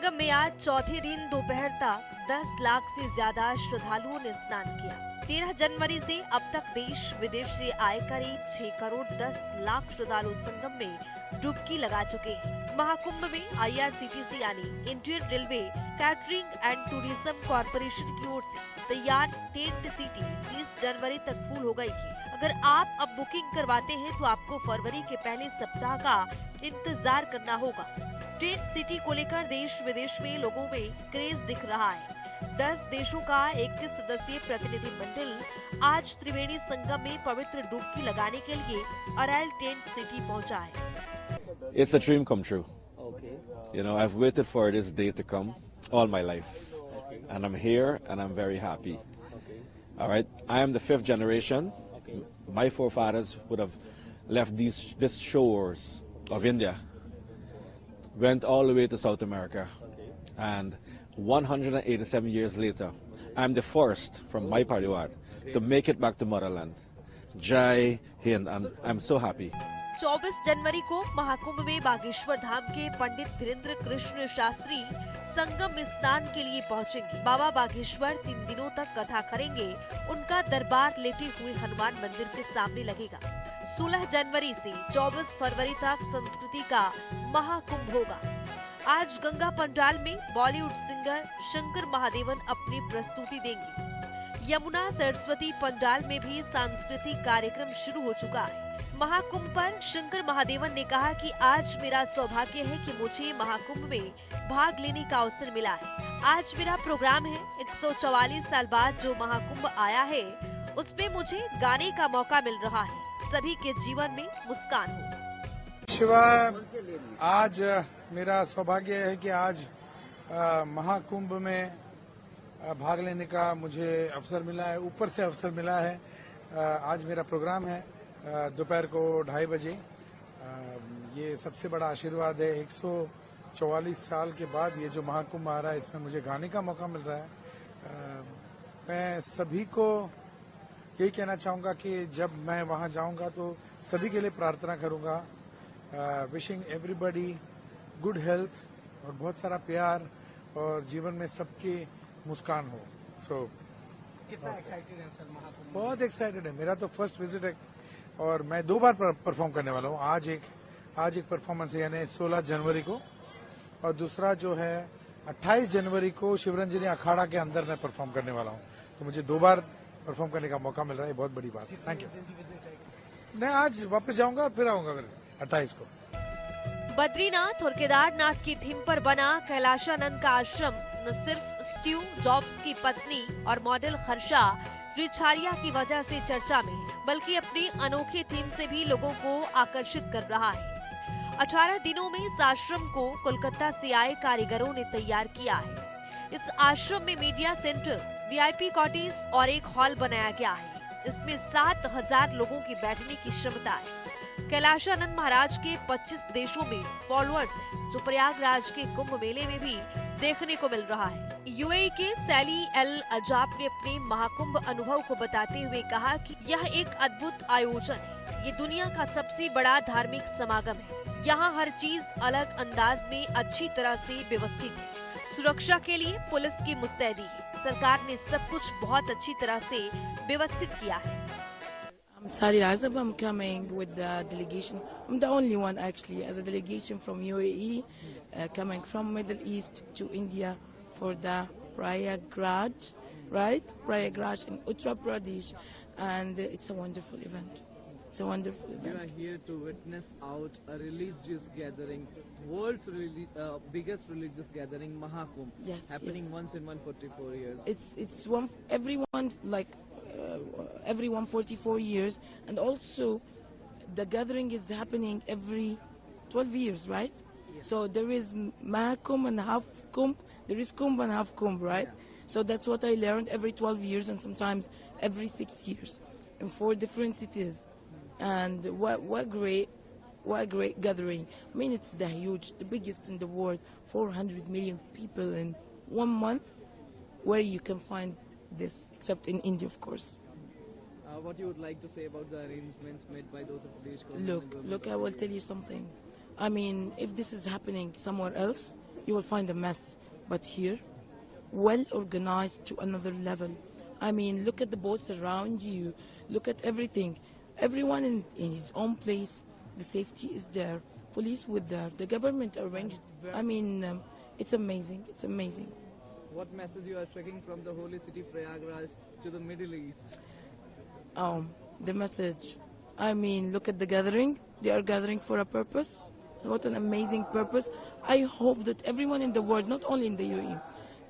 संगम में आज चौथे दिन दोपहर तक 10 लाख से ज्यादा श्रद्धालुओं ने स्नान किया। 13 जनवरी से अब तक देश विदेश से आए करीब 6 करोड़ 10 लाख श्रद्धालु संगम में डुबकी लगा चुके हैं। महाकुंभ में IRCTC यानी Indian railway catering and tourism corporation की ओर से तैयार टेंट सिटी 30 जनवरी तक फुल हो गई थी। अगर आप अब बुकिंग करवाते हैं तो आपको फरवरी के पहले सप्ताह का इंतजार करना होगा। टेंट सिटी को लेकर देश विदेश में लोगों में क्रेज दिख रहा है। 10 देशों का 21 सदस्यीय प्रतिनिधि मंडल आज त्रिवेणी संगम में पवित्र डुबकी लगाने के लिए अराइल टेंट सिटी पहुंचा है। It's a dream come true. Okay. You know, I've waited for this day to come all my life. Okay. And I'm here and I'm very happy. Okay. All right. I am the 5th generation. Okay. My forefathers would have left these shores of India, went all the way to South America. Okay. And 187 years later, I'm the first from my pariwar to make it back to motherland. Jai Hind, and I'm so happy. 24 जनवरी को महाकुंभ में बागेश्वर धाम के पंडित धीरेन्द्र कृष्ण शास्त्री संगम में स्नान के लिए पहुंचेंगे। बाबा बागेश्वर 3 दिनों तक कथा करेंगे। उनका दरबार लेटे हुए हनुमान मंदिर के सामने लगेगा। 16 जनवरी से 24 फरवरी तक संस्कृति का महाकुंभ होगा। आज गंगा पंडाल में बॉलीवुड सिंगर शंकर महादेवन अपनी प्रस्तुति देंगे। यमुना सरस्वती पंडाल में भी सांस्कृतिक कार्यक्रम शुरू हो चुका है। महाकुंभ पर शंकर महादेवन ने कहा कि आज मेरा सौभाग्य है कि मुझे महाकुंभ में भाग लेने का अवसर मिला है। आज मेरा प्रोग्राम है। 144 साल बाद जो महाकुंभ आया है उसमें मुझे गाने का मौका मिल रहा है। सभी के जीवन में मुस्कान हो। शिवा, आज मेरा सौभाग्य है कि आज महाकुंभ में भाग लेने का मुझे अवसर मिला है, ऊपर से अवसर मिला है। आज मेरा प्रोग्राम है दोपहर को 2:30 बजे। ये सबसे बड़ा आशीर्वाद है। 144 साल के बाद ये जो महाकुंभ आ रहा है इसमें मुझे गाने का मौका मिल रहा है। मैं सभी को यही कहना चाहूंगा कि जब मैं वहां जाऊंगा तो सभी के लिए प्रार्थना करूंगा। विशिंग एवरीबॉडी गुड हेल्थ और बहुत सारा प्यार और जीवन में सबकी मुस्कान हो। कितना एक्साइटेड है सर महाकुंभ? बहुत एक्साइटेड है। मेरा तो फर्स्ट विजिट है और मैं 2 बार परफॉर्म करने वाला हूँ। आज एक परफॉर्मेंस है यानी 16 जनवरी को, और दूसरा जो है 28 जनवरी को शिवरंजनी अखाड़ा के अंदर मैं परफॉर्म करने वाला हूँ। तो मुझे 2 बार परफॉर्म करने का मौका मिल रहा है। बहुत बड़ी बात है। Thank you. मैं आज वापस जाऊंगा, फिर आऊंगा फिर 28 को। बद्रीनाथ और केदारनाथ की थीम पर बना कैलाशानंद का आश्रम न सिर्फ स्टीव जॉब्स की पत्नी और मॉडल हर्षा रिछारिया की वजह से चर्चा में है, बल्कि अपनी अनोखी थीम से भी लोगों को आकर्षित कर रहा है। 18 दिनों में इस आश्रम को कोलकाता से आए कारीगरों ने तैयार किया है। इस आश्रम में मीडिया सेंटर, VIP कॉटेज और एक हॉल बनाया गया है। इसमें 7000 लोगों की बैठने की क्षमता है। कैलाशानंद महाराज के 25 देशों में फॉलोअर्स हैं, जो प्रयागराज के कुंभ मेले में भी देखने को मिल रहा है। UAE के सैली एल अजाब ने अपने महाकुंभ अनुभव को बताते हुए कहा कि यह एक अद्भुत आयोजन है। ये दुनिया का सबसे बड़ा धार्मिक समागम है। यहाँ हर चीज अलग अंदाज में अच्छी तरह से व्यवस्थित है। सुरक्षा के लिए पुलिस की मुस्तैदी है। सरकार ने सब कुछ बहुत अच्छी तरह से व्यवस्थित किया है। I'm Sally Azab. I'm coming with the delegation. I'm the only one actually as a delegation from UAE, coming from Middle East to India for the Prayagraj, right? Prayagraj in Uttar Pradesh, and it's a wonderful event. It's a wonderful event. You are here to witness out a religious gathering, world's biggest religious gathering, Mahakumbh, Yes, happening yes. once in 144 years. It's everyone like every 144 years, and also the gathering is happening every 12 years, right? So there is Mahakumbh and half Kumbh. There is Kumbh and half Kumbh, right? So that's what I learned every 12 years and sometimes every 6 years in 4 different cities. And what great gathering. I mean, it's the biggest in the world, 400 million people in 1 month. Where you can find this, except in India, of course. What you would like to say about the arrangements made by those of the Look, I will tell you something. I mean, if this is happening somewhere else, you will find a mess. But here, well organized to another level. I mean, look at the boats around you. Look at everything. Everyone in his own place. The safety is there. Police with there. The government arranged. I mean, it's amazing. It's amazing. What message you are taking from the holy city Prayagraj to the Middle East? The message. I mean, look at the gathering. They are gathering for a purpose. What an amazing purpose. I hope that everyone in the world, not only in the UAE,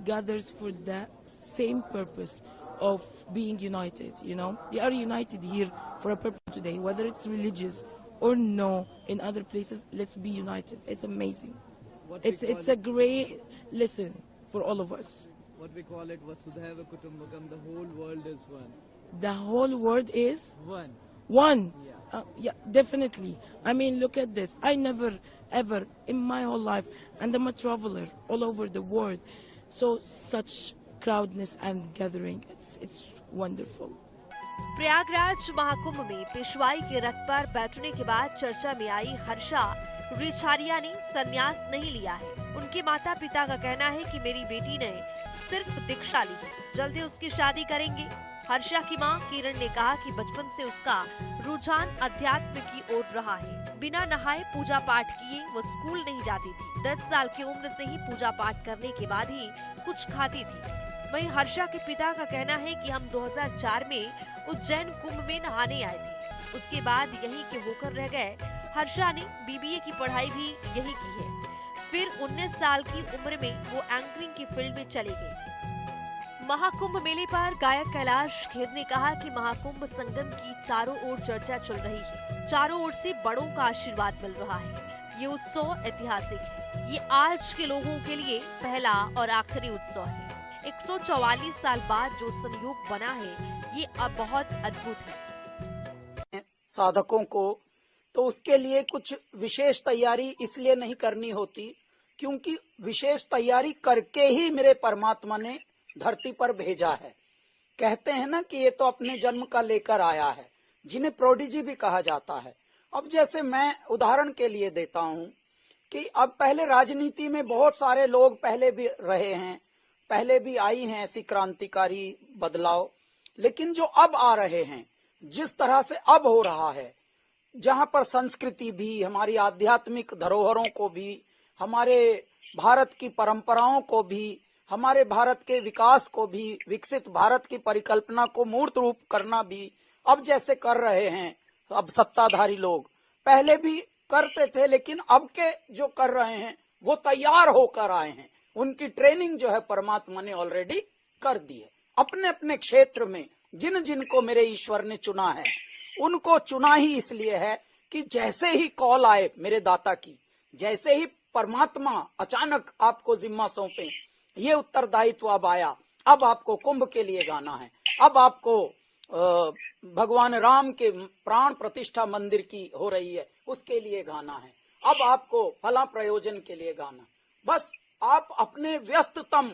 gathers for that same purpose of being united, you know. They are united here for a purpose today, whether it's religious or no, in other places, let's be united. It's amazing. It's a great lesson for all of us. What we call it Vasudhaiva Kutumbakam, the whole world is one. The whole world is One. one. Yeah, definitely. I mean, look at this. I never, ever in my whole life, and I'm a traveler all over the world, so such crowdness and gathering, it's wonderful. Prayagraj Mahakumbh में पेशवाई के रथ पर बैठने के बाद चर्चा में आई हर्षा रिछारिया ने संन्यास नहीं लिया है। उनके माता पिता का कहना है कि मेरी बेटी ने सिर्फ दीक्षा ली है, जल्दी उसकी शादी करेंगे। हर्षा की मां किरण ने कहा कि बचपन से उसका रुझान अध्यात्म की ओर रहा है। बिना नहाए पूजा पाठ किए वो स्कूल नहीं जाती थी। 10 साल की उम्र से ही पूजा पाठ करने के बाद ही कुछ खाती थी। वहीं हर्षा के पिता का कहना है कि हम 2004 में उज्जैन कुंभ में नहाने आए थे, उसके बाद यहीं के होकर रह गए। हर्षा ने बीबीए की पढ़ाई भी यहीं की है। फिर 19 साल की उम्र में वो एंकरिंग की फील्ड में चले गए। महाकुंभ मेले पर गायक कैलाश खेर ने कहा कि महाकुंभ संगम की चारों ओर चर्चा चल रही है। चारों ओर से बड़ों का आशीर्वाद मिल रहा है। ये उत्सव ऐतिहासिक है। ये आज के लोगों के लिए पहला और आखिरी उत्सव है। 144 साल बाद जो संयोग बना है, ये अब बहुत अद्भुत है। साधकों को तो उसके लिए कुछ विशेष तैयारी इसलिए नहीं करनी होती, क्योंकि विशेष तैयारी करके ही मेरे परमात्मा ने धरती पर भेजा है। कहते हैं ना कि ये तो अपने जन्म का लेकर आया है, जिन्हें प्रोडिजी भी कहा जाता है। अब जैसे मैं उदाहरण के लिए देता हूँ कि अब पहले राजनीति में बहुत सारे लोग पहले भी रहे हैं, पहले भी आई हैं ऐसी क्रांतिकारी बदलाव, लेकिन जो अब आ रहे हैं, जिस तरह से अब हो रहा है, जहां पर संस्कृति भी, हमारी आध्यात्मिक धरोहरों को भी, हमारे भारत की परंपराओं को भी, हमारे भारत के विकास को भी, विकसित भारत की परिकल्पना को मूर्त रूप करना भी अब जैसे कर रहे हैं अब सत्ताधारी लोग, पहले भी करते थे, लेकिन अब के जो कर रहे हैं वो तैयार होकर आए हैं। उनकी ट्रेनिंग जो है परमात्मा ने ऑलरेडी कर दी है। अपने अपने क्षेत्र में जिन जिनको मेरे ईश्वर ने चुना है, उनको चुना ही इसलिए है कि जैसे ही कॉल आए मेरे दाता की, जैसे ही परमात्मा अचानक आपको जिम्मा सौंपे, ये उत्तरदायित्व अब आया, अब आपको कुंभ के लिए गाना है, अब आपको भगवान राम के प्राण प्रतिष्ठा मंदिर की हो रही है उसके लिए गाना है, अब आपको फला प्रयोजन के लिए गाना। बस आप अपने व्यस्ततम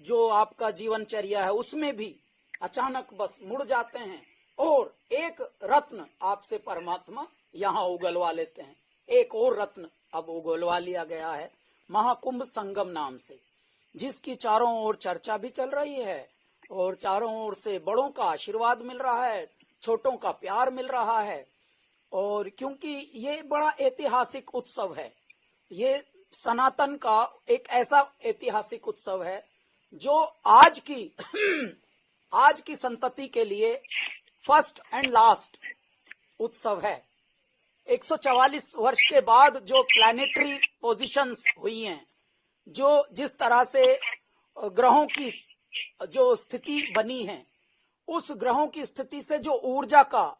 जो आपका जीवनचर्या है उसमें भी अचानक बस मुड़ जाते हैं और एक रत्न आपसे परमात्मा यहाँ उगलवा लेते हैं। एक और रत्न अब उगलवा लिया गया है महाकुंभ संगम नाम से, जिसकी चारों ओर चर्चा भी चल रही है और चारों ओर से बड़ों का आशीर्वाद मिल रहा है, छोटों का प्यार मिल रहा है। और क्योंकि ये बड़ा ऐतिहासिक उत्सव है, ये सनातन का एक ऐसा ऐतिहासिक उत्सव है जो आज की संतति के लिए फर्स्ट एंड लास्ट उत्सव है। 144 वर्ष के बाद जो प्लैनेटरी पोजीशंस हुई हैं, जो जिस तरह से ग्रहों की जो स्थिति बनी है, उस ग्रहों की स्थिति से जो ऊर्जा का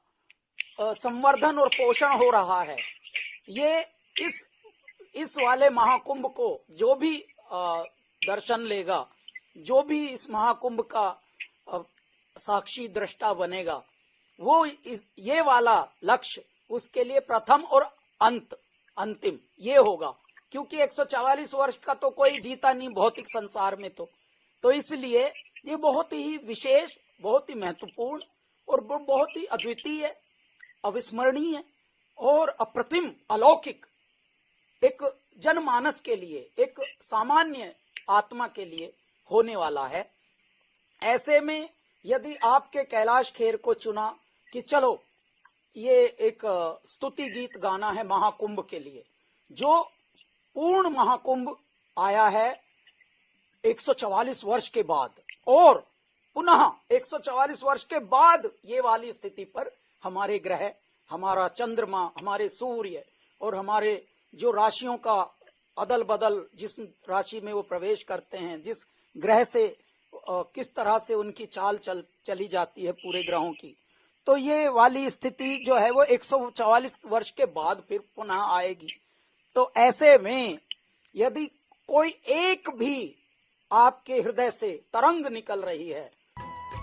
संवर्धन और पोषण हो रहा है, ये इस वाले महाकुंभ को जो भी दर्शन लेगा, जो भी इस महाकुंभ का साक्षी दृष्टा बनेगा, वो ये वाला लक्ष्य उसके लिए प्रथम और अंतिम ये होगा। क्योंकि 144 वर्ष का तो कोई जीता नहीं भौतिक संसार में, तो इसलिए ये बहुत ही विशेष, बहुत ही महत्वपूर्ण और बहुत ही अद्वितीय, अविस्मरणीय और अप्रतिम, अलौकिक एक जनमानस के लिए, एक सामान्य आत्मा के लिए होने वाला है। ऐसे में यदि आपके कैलाश खेर को चुना कि चलो ये एक स्तुति गीत गाना है महाकुंभ के लिए, जो पूर्ण महाकुंभ आया है 144 वर्ष के बाद, और पुनः 144 वर्ष के बाद ये वाली स्थिति पर हमारे ग्रह, हमारा चंद्रमा, हमारे सूर्य और हमारे जो राशियों का अदल बदल, जिस राशि में वो प्रवेश करते हैं, जिस ग्रह से किस तरह से उनकी चाल चली जाती है पूरे ग्रहों की, तो ये वाली स्थिति जो है वो 144 वर्ष के बाद फिर पुनः आएगी। तो ऐसे में यदि कोई एक भी आपके हृदय से तरंग निकल रही है।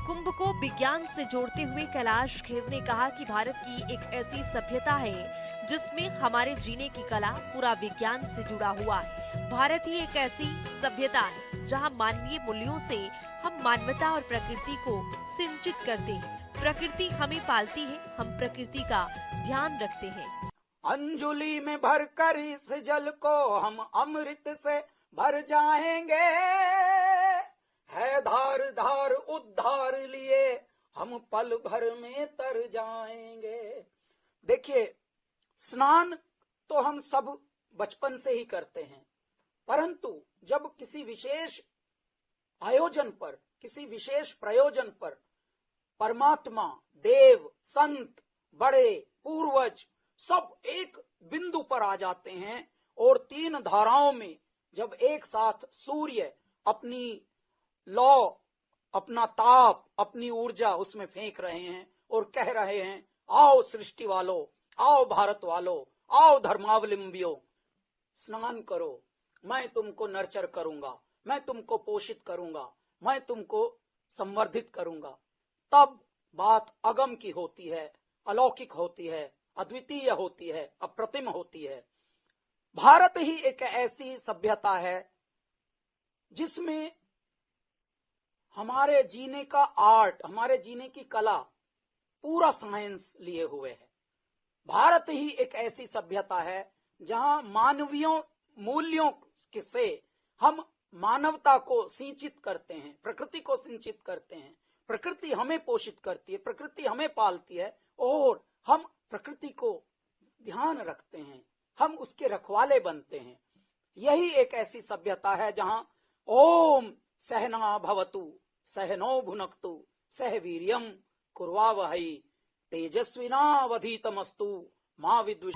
कुंभ को विज्ञान से जोड़ते हुए कैलाश खेर ने कहा कि भारत की एक ऐसी सभ्यता है जिसमें हमारे जीने की कला पूरा विज्ञान से जुड़ा हुआ है। भारत ही एक ऐसी सभ्यता है जहां मानवीय मूल्यों से हम मानवता और प्रकृति को सिंचित करते हैं। प्रकृति हमें पालती है, हम प्रकृति का ध्यान रखते हैं। अंजुली में भरकर इस जल को हम अमृत से भर जाएंगे, है धार धार उद्धार लिए हम पल भर में तर जाएंगे। देखिए, स्नान तो हम सब बचपन से ही करते हैं, परंतु जब किसी विशेष आयोजन पर, किसी विशेष प्रयोजन पर परमात्मा, देव, संत, बड़े, पूर्वज सब एक बिंदु पर आ जाते हैं और तीन धाराओं में जब एक साथ सूर्य अपनी लौ, अपना ताप, अपनी ऊर्जा उसमें फेंक रहे हैं और कह रहे हैं, आओ सृष्टि वालों, आओ भारत वालों, आओ धर्मावलंबियों, स्नान करो, मैं तुमको नर्चर करूंगा, मैं तुमको पोषित करूंगा, मैं तुमको संवर्धित करूंगा। तब बात अगम की होती है, अलौकिक होती है, अद्वितीय होती है, अप्रतिम होती है। भारत ही एक ऐसी सभ्यता है जिसमें हमारे जीने का आर्ट, हमारे जीने की कला पूरा साइंस लिए हुए है। भारत ही एक ऐसी सभ्यता है जहां मानवीय मूल्यों से हम मानवता को सिंचित करते हैं, प्रकृति को सिंचित करते हैं। प्रकृति हमें पोषित करती है, प्रकृति हमें पालती है और हम प्रकृति को ध्यान रखते हैं, हम उसके रखवाले बनते हैं। यही एक ऐसी सभ्यता है जहां ओम सहना भवतु सहनो भुनक्तु सह वीर्यम कुर्वावहै तेजस्विनावधीतमस्तु मां विद्विष।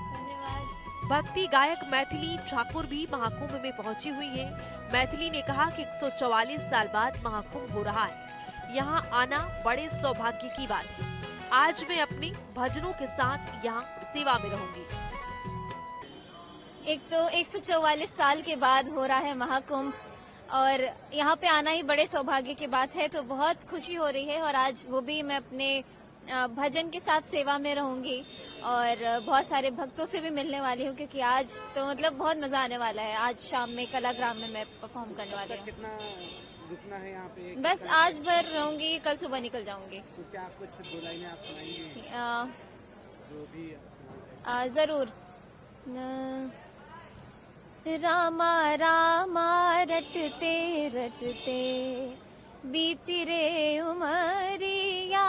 भक्ति गायक मैथिली ठाकुर भी महाकुंभ में पहुंची हुई है। मैथिली ने कहा कि 144 साल बाद महाकुंभ हो रहा है, यहाँ आना बड़े सौभाग्य की बात है। आज मैं अपने भजनों के साथ यहाँ सेवा में रहूंगी। एक तो 144 साल के बाद हो रहा है महाकुंभ और यहाँ पे आना ही बड़े सौभाग्य की बात है, तो बहुत खुशी हो रही है। और आज वो भी मैं अपने भजन के साथ सेवा में रहूंगी और बहुत सारे भक्तों से भी मिलने वाली हूँ, क्योंकि आज तो मतलब बहुत मजा आने वाला है। आज शाम में कलाग्राम में मैं परफॉर्म करने वाली हूँ। कितना रुकना है यहाँ पे? बस आज भर रहूंगी, कल सुबह निकल जाऊंगी। तो क्या कुछ दो लाइनें आप सुनाएंगे? जो भी जरूर। रामा रामा रटते रटते बीती रे उमरिया,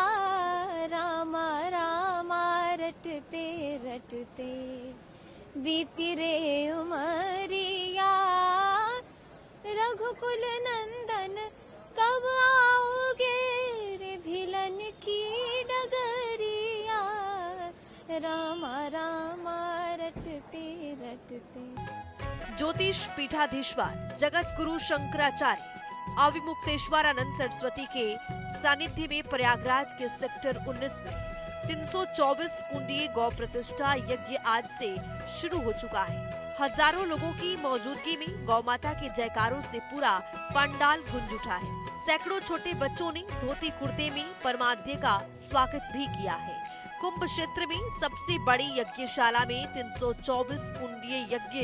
रामा रामा रटते रटते बीती रे उमरिया, रघुकुल नंदन कब आओगे रे भिलन की डगरिया, रामा रामा रटते रटते। ज्योतिष पीठाधीश्वर जगत गुरु शंकराचार्य अविमुक्तेश्वरानंद सरस्वती के सानिध्य में प्रयागराज के सेक्टर 19 में 324 कुंडीय गौ प्रतिष्ठा यज्ञ आज से शुरू हो चुका है। हजारों लोगों की मौजूदगी में गौ माता के जयकारों से पूरा पंडाल गूंज उठा है। सैकड़ों छोटे बच्चों ने धोती कुर्ते में परमाध्य का स्वागत भी किया है। कुंभ क्षेत्र में सबसे बड़ी यज्ञशाला में 324 कुंडीय यज्ञ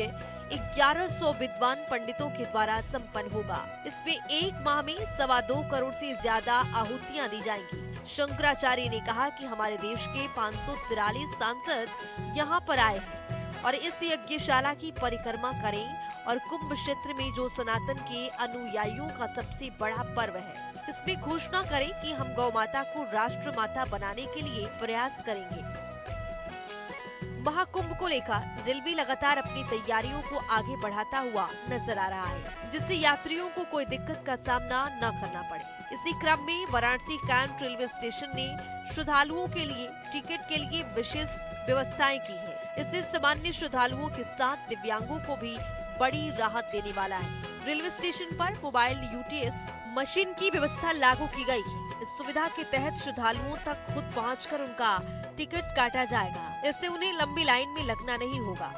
1100 विद्वान पंडितों के द्वारा संपन्न होगा। इसमें एक माह में 2.25 करोड़ से ज्यादा आहुतियां दी जाएंगी। शंकराचार्य ने कहा कि हमारे देश के 543 सांसद यहां पर आए हैं। और इस यज्ञशाला की परिक्रमा करें और कुंभ क्षेत्र में जो सनातन के अनुयायियों का सबसे बड़ा पर्व है, इसमें घोषणा करें कि हम गौ माता को राष्ट्र माता बनाने के लिए प्रयास करेंगे। महाकुंभ को लेकर रेलवे लगातार अपनी तैयारियों को आगे बढ़ाता हुआ नजर आ रहा है, जिससे यात्रियों को कोई दिक्कत का सामना न करना पड़े। इसी क्रम में वाराणसी कैंट रेलवे स्टेशन ने श्रद्धालुओं के लिए टिकट के लिए विशेष व्यवस्थाएं की है। इससे सामान्य श्रद्धालुओं के साथ दिव्यांगों को भी बड़ी राहत देने वाला है। रेलवे स्टेशन पर मोबाइल यूटीएस मशीन की व्यवस्था लागू की गई है। इस सुविधा के तहत श्रद्धालुओं तक खुद पहुंचकर उनका टिकट काटा जाएगा। इससे उन्हें लंबी लाइन में लगना नहीं होगा।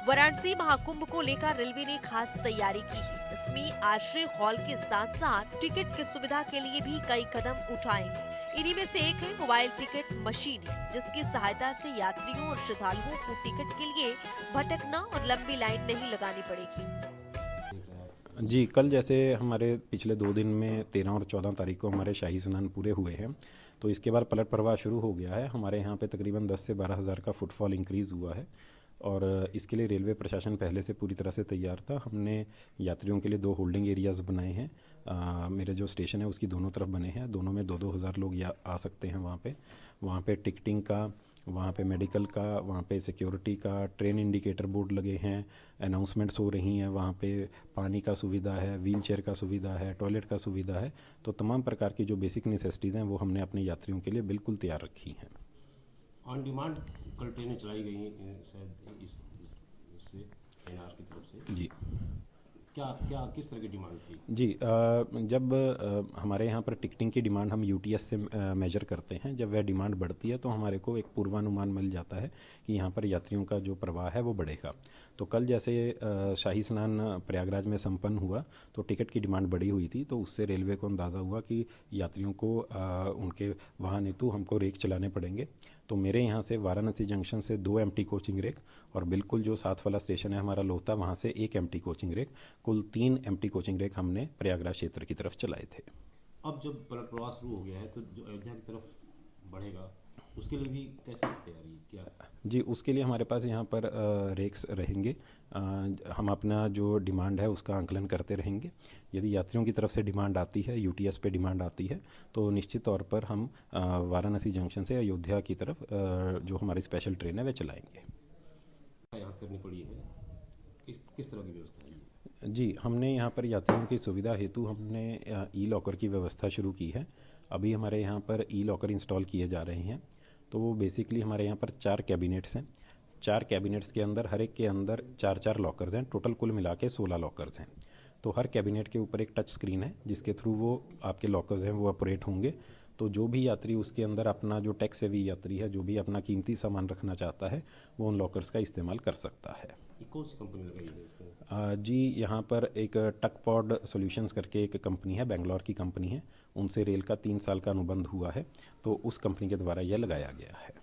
वाराणसी महाकुंभ को लेकर रेलवे ने खास तैयारी की है। इसमें आश्रय हॉल के साथ साथ टिकट की सुविधा के लिए भी कई कदम उठाए हैं। इन्हीं में से एक है मोबाइल टिकट मशीन, जिसकी सहायता से यात्रियों और श्रद्धालुओं को टिकट के लिए भटकना और लंबी लाइन नहीं लगानी पड़ेगी। जी, कल जैसे हमारे पिछले 2 दिन में 13 और 14 तारीख को हमारे शाही स्नान पूरे हुए हैं, तो इसके बाद पलट प्रवाह शुरू हो गया है। हमारे यहाँ पे तकरीबन 10 से 12 हज़ार का फुटफॉल इंक्रीज़ हुआ है और इसके लिए रेलवे प्रशासन पहले से पूरी तरह से तैयार था। हमने यात्रियों के लिए 2 होल्डिंग एरियाज़ बनाए हैं। मेरे जो स्टेशन है उसकी दोनों तरफ बने हैं, दोनों में 2-2 हज़ार लोग आ सकते हैं वहाँ पे टिकटिंग का, वहाँ पे मेडिकल का, वहाँ पे सिक्योरिटी का, ट्रेन इंडिकेटर बोर्ड लगे हैं, अनाउंसमेंट्स हो रही हैं, वहाँ पे पानी का सुविधा है, व्हील चेयर का सुविधा है, टॉयलेट का सुविधा है। तो तमाम प्रकार की जो बेसिक नेसेसिटीज़ हैं वो हमने अपने यात्रियों के लिए बिल्कुल तैयार रखी हैं। ऑन डिमांड कल ट्रेनें चलाई गई हैं शायद इससे एनआर की तरफ से। जी, क्या किस तरह की डिमांड थी? जी, जब हमारे यहाँ पर टिकटिंग की डिमांड हम यूटीएस से मेजर करते हैं, जब वह डिमांड बढ़ती है तो हमारे को एक पूर्वानुमान मिल जाता है कि यहाँ पर यात्रियों का जो प्रवाह है वो बढ़ेगा। तो कल जैसे शाही स्नान प्रयागराज में संपन्न हुआ तो टिकट की डिमांड बढ़ी हुई थी, तो उससे रेलवे को अंदाज़ा हुआ कि यात्रियों को उनके वाहन हेतु हमको रेक चलाने पड़ेंगे। तो मेरे यहाँ से वाराणसी जंक्शन से 2 एम्प्टी कोचिंग रेक और बिल्कुल जो साथ वाला स्टेशन है हमारा लोहता, वहाँ से 1 एम्प्टी कोचिंग रेक, कुल 3 एम्प्टी कोचिंग रेक हमने प्रयागराज क्षेत्र की तरफ चलाए थे। अब जब पलट प्रवाह शुरू हो गया है तो जो अयोध्या की तरफ बढ़ेगा उसके लिए भी कैसे तैयारी क्या? जी, उसके लिए हमारे पास यहाँ पर रेक्स रहेंगे। हम अपना जो डिमांड है उसका आंकलन करते रहेंगे। यदि यात्रियों की तरफ से डिमांड आती है, यूटीएस पे डिमांड आती है, तो निश्चित तौर पर हम वाराणसी जंक्शन से अयोध्या की तरफ जो हमारी स्पेशल ट्रेन है वह चलाएंगे। याद करनी पड़ी है किस तरह की व्यवस्था है? जी, हमने यहाँ पर यात्रियों की सुविधा हेतु हमने ई लॉकर की व्यवस्था शुरू की है। अभी हमारे यहाँ पर ई लॉकर इंस्टॉल किए जा रहे हैं। तो वो बेसिकली हमारे यहाँ पर 4 कैबिनेट्स हैं। 4 कैबिनेट्स के अंदर हर एक के अंदर 4-4 लॉकर्स हैं। टोटल कुल मिला के 16 लॉकर्स हैं। तो हर कैबिनेट के ऊपर एक टच स्क्रीन है जिसके थ्रू वो आपके लॉकर्स हैं वो ऑपरेट होंगे। तो जो भी यात्री उसके अंदर अपना जो टैक्स सेवी यात्री है, जो भी अपना कीमती सामान रखना चाहता है, वो उन लॉकर्स का इस्तेमाल कर सकता है। कौन सी कंपनी लगाई है इसको? जी, यहाँ पर एक टकपॉड सॉल्यूशंस करके एक कंपनी है, बेंगलोर की कंपनी है। उनसे रेल का 3 साल का अनुबंध हुआ है, तो उस कंपनी के द्वारा यह लगाया गया है।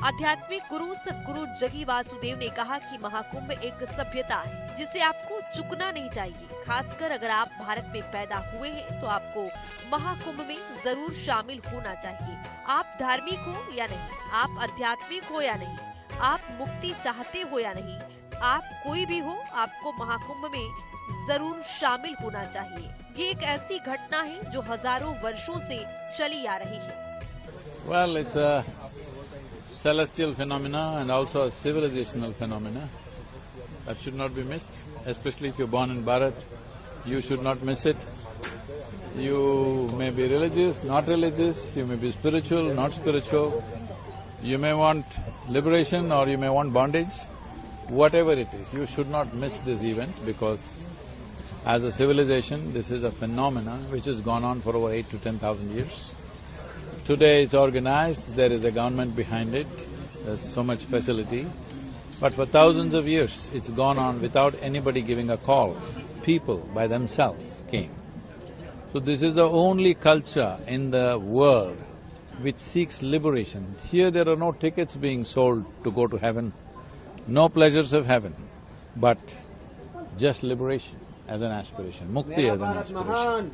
आध्यात्मिक गुरु सदगुरु जगी वासुदेव ने कहा कि महाकुंभ एक सभ्यता है जिसे आपको चुकना नहीं चाहिए। खासकर अगर आप भारत में पैदा हुए हैं तो आपको महाकुंभ में जरूर शामिल होना चाहिए। आप धार्मिक हो या नहीं, आप आध्यात्मिक हो या नहीं, आप मुक्ति चाहते हो या नहीं, आप कोई भी हो, आपको महाकुंभ में जरूर शामिल होना चाहिए। ये एक ऐसी घटना है जो हजारों वर्षों से चली आ रही है। Well, it's a celestial phenomena and also a civilizational phenomena that should not be missed, especially if you're born in Bharat. You should not miss it. You may be religious, not religious, you may be spiritual, not spiritual, you may want liberation or you may want bondage. Whatever it is, you should not miss this event because as a civilization, this is a phenomena which has gone on for over 8 to 10,000 years. Today it's organized, there is a government behind it, there's so much facility, but for thousands of years it's gone on without anybody giving a call. People by themselves came. So this is the only culture in the world which seeks liberation. Here there are no tickets being sold to go to heaven, no pleasures of heaven, but just liberation as an aspiration, mukti as an aspiration.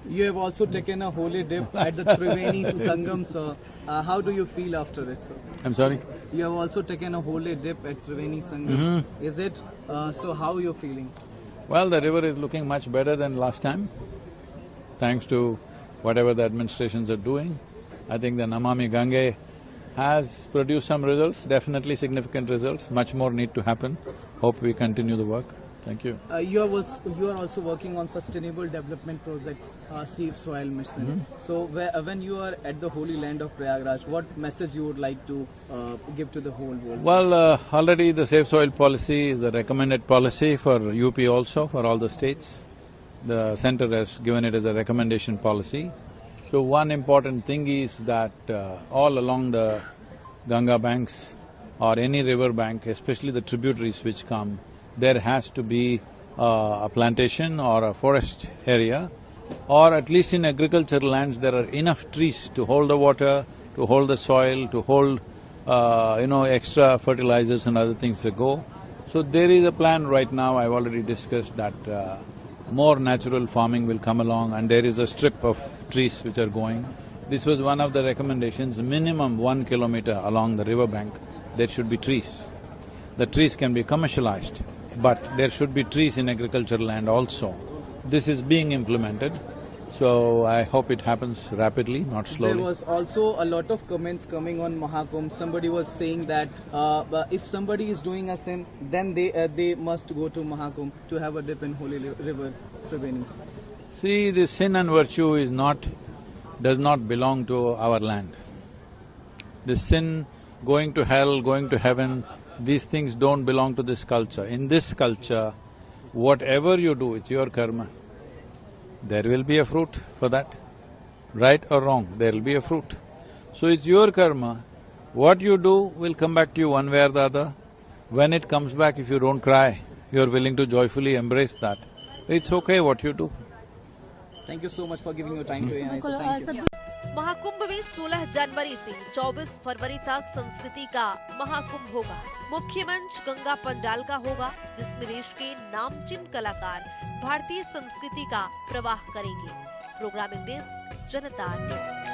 You have also taken a holy dip at the Triveni Sangam, sir. How do you feel after it, sir? I'm sorry? You have also taken a holy dip at Triveni Sangam. Is it? So how are you feeling? Well, the river is looking much better than last time, thanks to whatever the administrations are doing. I think the Namami Gange has produced some results, definitely significant results. Much more need to happen. Hope we continue the work. Thank you. You are also working on sustainable development projects, Safe Soil Mission. So when you are at the holy land of Prayagraj, what message you would like to give to the whole world? Well, already the Safe Soil policy is the recommended policy for UP also, for all the states. The center has given it as a recommendation policy. So one important thing is that all along the Ganga banks or any river bank, especially the tributaries which come, there has to be a plantation or a forest area, or at least in agricultural lands there are enough trees to hold the water, to hold the soil, to hold extra fertilizers and other things that go. So there is a plan right now, I've already discussed that more natural farming will come along, and there is a strip of trees which are going. This was one of the recommendations, minimum 1 kilometer along the river bank, there should be trees. The trees can be commercialized, but there should be trees in agricultural land also. This is being implemented, so I hope it happens rapidly, not slowly. There was also a lot of comments coming on Mahakumbh. Somebody was saying that if somebody is doing a sin, then they must go to Mahakumbh to have a dip in holy river Triveni. See, this sin and virtue does not belong to our land. This sin, going to hell, going to heaven, these things don't belong to this culture. In this culture, whatever you do, it's your karma. There will be a fruit for that. Right or wrong, there will be a fruit. So it's your karma. What you do will come back to you one way or the other. When it comes back, if you don't cry, you're willing to joyfully embrace that, it's okay what you do. Thank you so much for giving your time to ANI. Thank you. Mahakumbh में 16 जनवरी से 24 फरवरी तक संस्कृति का महाकुंभ होगा। मुख्य मंच गंगा पंडाल का होगा, जिसमें देश के नामचीन कलाकार भारतीय संस्कृति का प्रवाह करेंगे। प्रोग्रामिंग डेस्क, जनता न्यूज।